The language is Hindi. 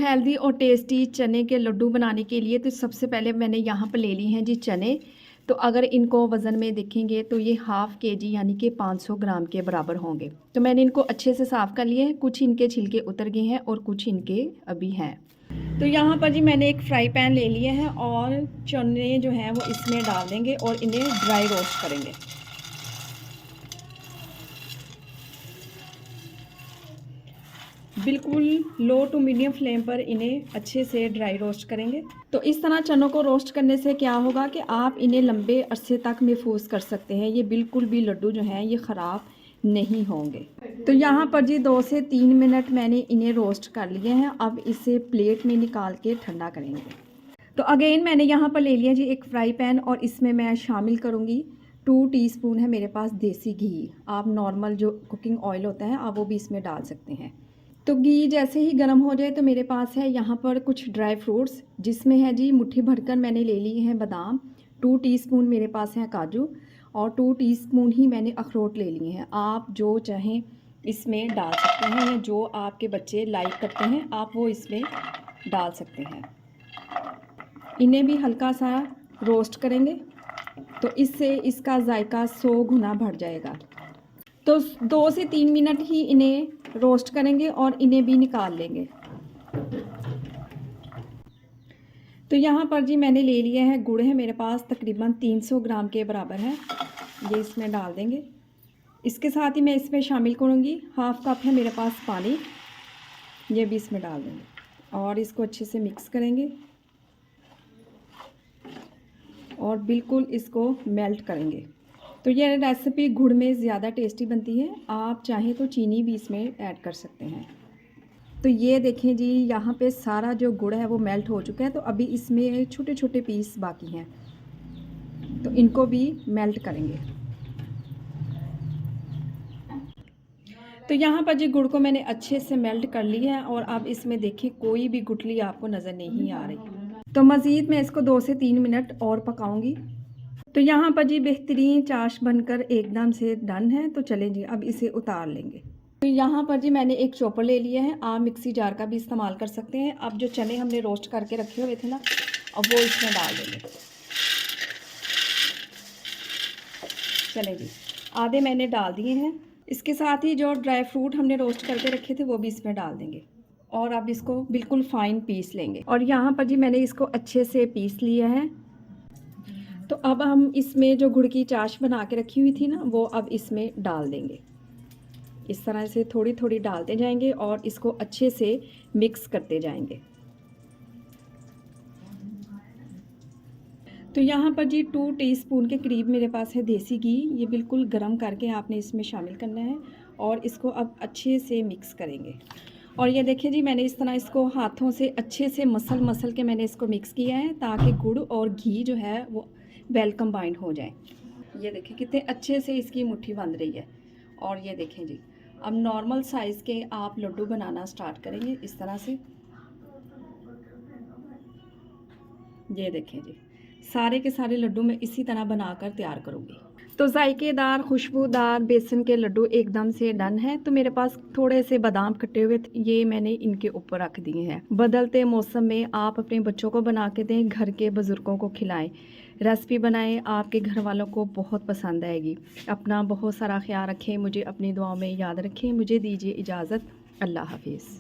हेल्दी और टेस्टी चने के लड्डू बनाने के लिए तो सबसे पहले मैंने यहाँ पर ले ली हैं जी चने। तो अगर इनको वज़न में देखेंगे तो ये हाफ़ केजी यानी कि 500 ग्राम के बराबर होंगे। तो मैंने इनको अच्छे से साफ़ कर लिए हैं, कुछ इनके छिलके उतर गए हैं और कुछ इनके अभी हैं। तो यहाँ पर जी मैंने एक फ्राई पैन ले लिया है और चने जो हैं वो इसमें डाल देंगे और इन्हें ड्राई रोस्ट करेंगे। बिल्कुल लो टू मीडियम फ्लेम पर इन्हें अच्छे से ड्राई रोस्ट करेंगे। तो इस तरह चनों को रोस्ट करने से क्या होगा कि आप इन्हें लंबे अरसे तक महफूज कर सकते हैं। ये बिल्कुल भी लड्डू जो हैं ये ख़राब नहीं होंगे। तो यहाँ पर जी 2 से 3 मिनट मैंने इन्हें रोस्ट कर लिए हैं। अब इसे प्लेट में निकाल के ठंडा करेंगे। तो अगेन मैंने यहाँ पर ले लिया जी एक फ्राई पैन और इसमें मैं शामिल करूँगी 2 टीस्पून है मेरे पास देसी घी। आप नॉर्मल जो कुकिंग ऑयल होता है आप वो भी इसमें डाल सकते हैं। तो घी जैसे ही गर्म हो जाए तो मेरे पास है यहाँ पर कुछ ड्राई फ्रूट्स, जिसमें है जी मुट्ठी भरकर मैंने ले लिए हैं बादाम, 2 टीस्पून मेरे पास हैं काजू और 2 टीस्पून ही मैंने अखरोट ले लिए हैं। आप जो चाहें इसमें डाल सकते हैं या जो आपके बच्चे लाइक करते हैं आप वो इसमें डाल सकते हैं। इन्हें भी हल्का सा रोस्ट करेंगे तो इससे इसका जायका 100 गुना बढ़ जाएगा। तो 2 से 3 मिनट ही इन्हें रोस्ट करेंगे और इन्हें भी निकाल लेंगे। तो यहाँ पर जी मैंने ले लिया है गुड़ है मेरे पास तकरीबन 300 ग्राम के बराबर है, ये इसमें डाल देंगे। इसके साथ ही मैं इसमें शामिल करूँगी हाफ़ कप है मेरे पास पानी, ये भी इसमें डाल देंगे और इसको अच्छे से मिक्स करेंगे और बिल्कुल इसको मेल्ट करेंगे। तो ये रेसिपी गुड़ में ज़्यादा टेस्टी बनती है, आप चाहें तो चीनी भी इसमें ऐड कर सकते हैं। तो ये देखें जी यहाँ पे सारा जो गुड़ है वो मेल्ट हो चुका है। तो अभी इसमें छोटे छोटे पीस बाकी हैं तो इनको भी मेल्ट करेंगे। तो यहाँ पर जी गुड़ को मैंने अच्छे से मेल्ट कर लिया है और अब इसमें देखें कोई भी गुठली आपको नज़र नहीं आ रही। तो मज़ीद मैं इसको 2 से 3 मिनट और पकाऊंगी। तो यहाँ पर जी बेहतरीन चाश बनकर एकदम से डन है। तो चलें जी अब इसे उतार लेंगे। तो यहाँ पर जी मैंने एक चॉपर ले लिया है, आप मिक्सी जार का भी इस्तेमाल कर सकते हैं। अब जो चने हमने रोस्ट करके रखे हुए थे ना, अब वो इसमें डाल देंगे। चलें जी आधे मैंने डाल दिए हैं। इसके साथ ही जो ड्राई फ्रूट हमने रोस्ट करके रखे थे वो भी इसमें डाल देंगे और अब इसको बिल्कुल फ़ाइन पीस लेंगे। और यहाँ पर जी मैंने इसको अच्छे से पीस लिया है। तो अब हम इसमें जो गुड़ की चाश बना के रखी हुई थी ना वो अब इसमें डाल देंगे। इस तरह से थोड़ी थोड़ी डालते जाएंगे और इसको अच्छे से मिक्स करते जाएंगे। तो यहाँ पर जी 2 टीस्पून के करीब मेरे पास है देसी घी, ये बिल्कुल गरम करके आपने इसमें शामिल करना है और इसको अब अच्छे से मिक्स करेंगे। और ये देखिए जी मैंने इस तरह इसको हाथों से अच्छे से मसल के मैंने इसको मिक्स किया है ताकि गुड़ और घी जो है वो वेल कंबाइंड हो जाए। ये देखिए कितने अच्छे से इसकी मुट्ठी बंध रही है। और ये देखें जी अब नॉर्मल साइज़ के आप लड्डू बनाना स्टार्ट करेंगे इस तरह से। ये देखें जी सारे के सारे लड्डू मैं इसी तरह बनाकर तैयार करूँगी। तो जायकेदार खुशबूदार बेसन के लड्डू एकदम से डन है। तो मेरे पास थोड़े से बादाम कटे हुए थे, ये मैंने इनके ऊपर रख दिए हैं। बदलते मौसम में आप अपने बच्चों को बना के दें, घर के बुज़ुर्गों को खिलाएं। रेसिपी बनाएं, आपके घर वालों को बहुत पसंद आएगी। अपना बहुत सारा ख्याल रखें, मुझे अपनी दुआओं में याद रखें। मुझे दीजिए इजाज़त। अल्लाह हाफिज़।